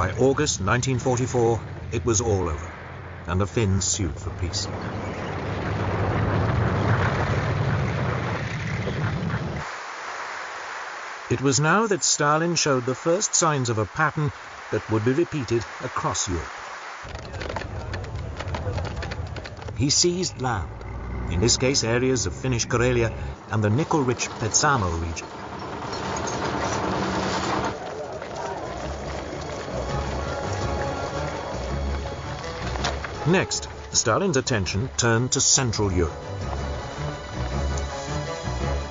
By August 1944, it was all over, and the Finns sued for peace. It was now that Stalin showed the first signs of a pattern that would be repeated across Europe. He seized land, in this case areas of Finnish Karelia and the nickel-rich Petsamo region. Next, Stalin's attention turned to Central Europe.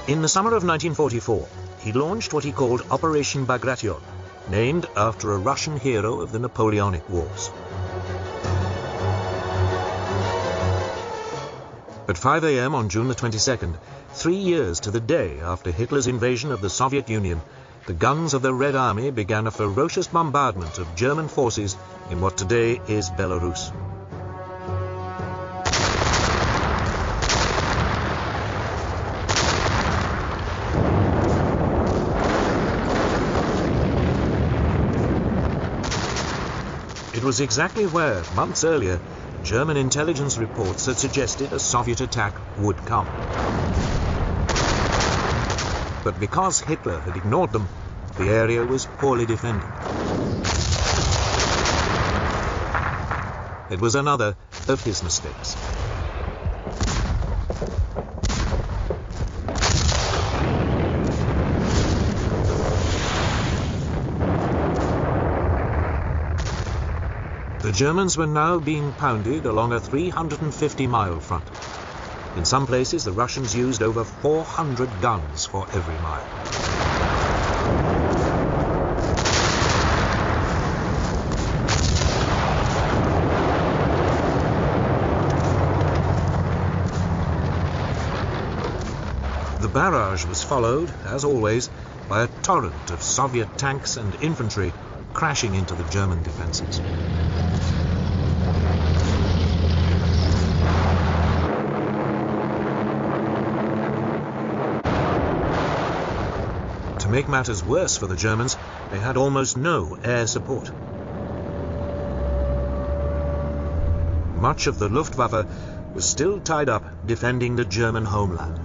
In the summer of 1944, he launched what he called Operation Bagration, named after a Russian hero of the Napoleonic Wars. At 5 a.m. on June the 22nd, 3 years to the day after Hitler's invasion of the Soviet Union, the guns of the Red Army began a ferocious bombardment of German forces in what today is Belarus. It was exactly where, months earlier, German intelligence reports had suggested a Soviet attack would come. But because Hitler had ignored them, the area was poorly defended. It was another of his mistakes. The Germans were now being pounded along a 350-mile front. In some places, the Russians used over 400 guns for every mile. The barrage was followed, as always, by a torrent of Soviet tanks and infantry crashing into the German defenses. To make matters worse for the Germans, they had almost no air support. Much of the Luftwaffe was still tied up defending the German homeland.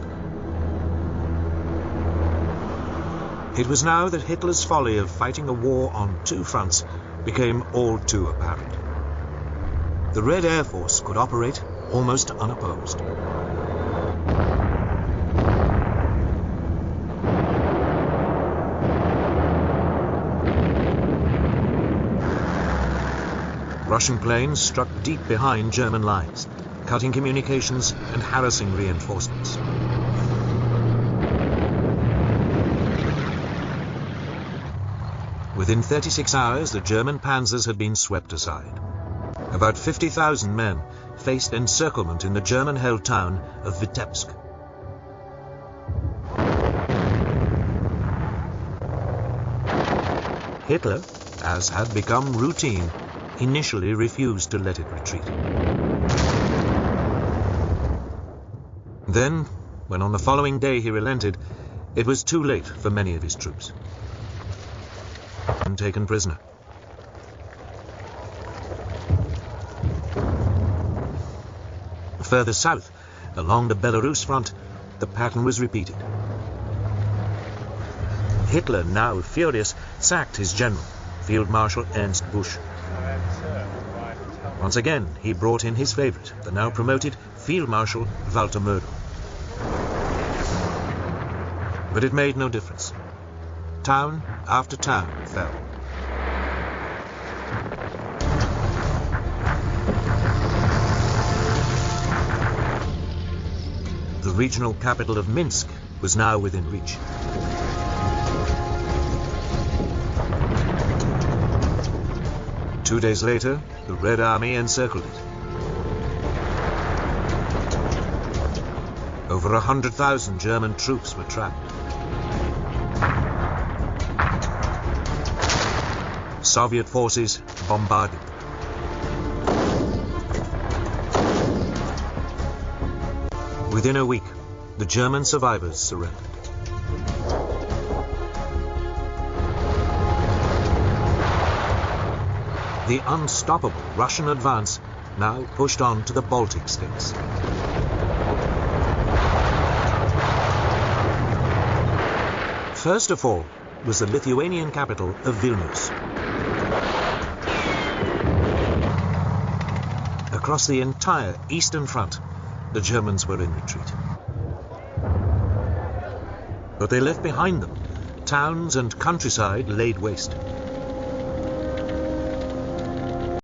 It was now that Hitler's folly of fighting a war on two fronts became all too apparent. The Red Air Force could operate almost unopposed. Russian planes struck deep behind German lines, cutting communications and harassing reinforcements. Within 36 hours, the German panzers had been swept aside. About 50,000 men faced encirclement in the German-held town of Vitebsk. Hitler, as had become routine, initially refused to let it retreat. Then, when on the following day he relented, it was too late for many of his troops. And taken prisoner. Further south, along the Belarus front, the pattern was repeated. Hitler, now furious, sacked his general, Field Marshal Ernst Busch. Once again, he brought in his favorite, the now promoted Field Marshal Walter Model. But it made no difference. Town after town fell. The regional capital of Minsk was now within reach. Two days later, the Red Army encircled it. Over 100,000 German troops were trapped. Soviet forces bombarded. Within a week, the German survivors surrendered. The unstoppable Russian advance now pushed on to the Baltic states. First of all was the Lithuanian capital of Vilnius. Across the entire eastern front, the Germans were in retreat. But they left behind them towns and countryside laid waste.